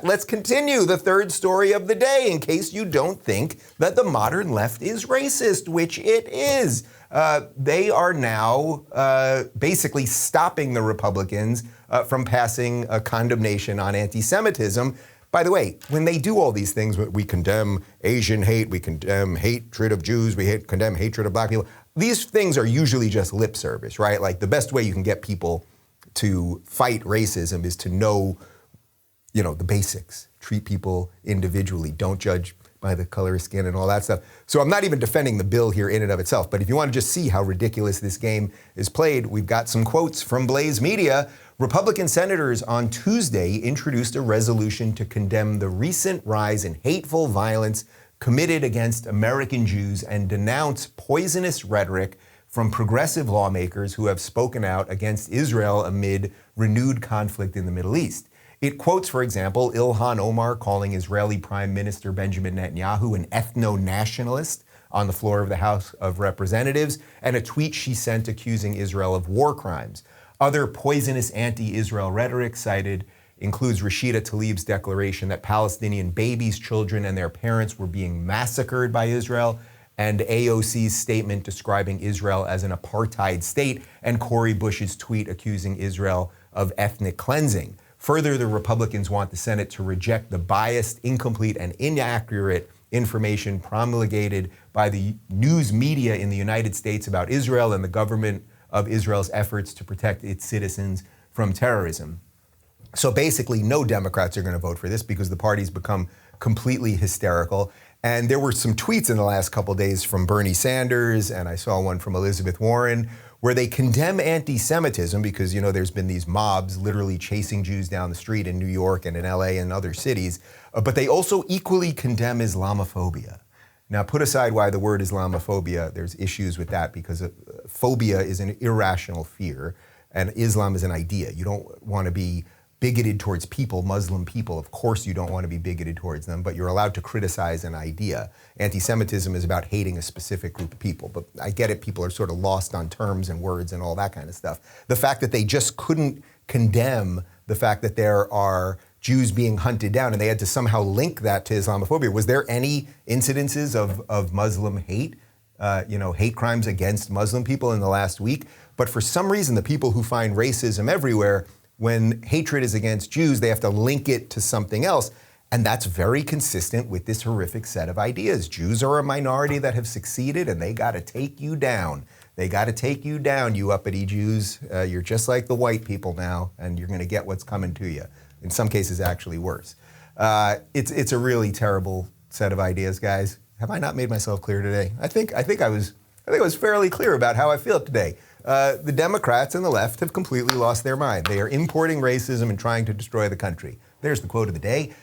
Let's continue the third story of the day in case you don't think that the modern left is racist, which it is. They are now basically stopping the Republicans from passing a condemnation on anti-Semitism. By the way, when they do all these things, we condemn Asian hate, we condemn hatred of Jews, condemn hatred of black people. These things are usually just lip service, right? Like the best way you can get people to fight racism is to know the basics. Treat people individually. Don't judge by the color of skin and all that stuff. So I'm not even defending the bill here in and of itself, but if you want to just see how ridiculous this game is played, we've got some quotes from Blaze Media. Republican senators on Tuesday introduced a resolution to condemn the recent rise in hateful violence committed against American Jews and denounce poisonous rhetoric from progressive lawmakers who have spoken out against Israel amid renewed conflict in the Middle East. It quotes, for example, Ilhan Omar calling Israeli Prime Minister Benjamin Netanyahu an ethno-nationalist on the floor of the House of Representatives, and a tweet she sent accusing Israel of war crimes. Other poisonous anti-Israel rhetoric cited includes Rashida Tlaib's declaration that Palestinian babies, children, and their parents were being massacred by Israel, and AOC's statement describing Israel as an apartheid state, and Cori Bush's tweet accusing Israel of ethnic cleansing. Further, the Republicans want the Senate to reject the biased, incomplete, and inaccurate information promulgated by the news media in the United States about Israel and the government of Israel's efforts to protect its citizens from terrorism. So basically, no Democrats are going to vote for this because the party's become completely hysterical. And there were some tweets in the last couple of days from Bernie Sanders, and I saw one from Elizabeth Warren, where they condemn anti-Semitism because, there's been these mobs literally chasing Jews down the street in New York and in LA and other cities, but they also equally condemn Islamophobia. Now, put aside why the word Islamophobia, there's issues with that because phobia is an irrational fear and Islam is an idea. You don't want to be bigoted towards people, Muslim people. Of course you don't want to be bigoted towards them, but you're allowed to criticize an idea. Anti-Semitism is about hating a specific group of people, but I get it, people are sort of lost on terms and words and all that kind of stuff. The fact that they just couldn't condemn the fact that there are Jews being hunted down and they had to somehow link that to Islamophobia. Was there any incidences of Muslim hate, hate crimes against Muslim people in the last week? But for some reason, the people who find racism everywhere, when hatred is against Jews, they have to link it to something else. And that's very consistent with this horrific set of ideas. Jews are a minority that have succeeded and they got to take you down. They got to take you down, you uppity Jews. You're just like the white people now, and you're going to get what's coming to you. In some cases, actually worse. It's a really terrible set of ideas, guys. Have I not made myself clear today? I think I was fairly clear about how I feel today. The Democrats and the left have completely lost their mind. They are importing racism and trying to destroy the country. There's the quote of the day.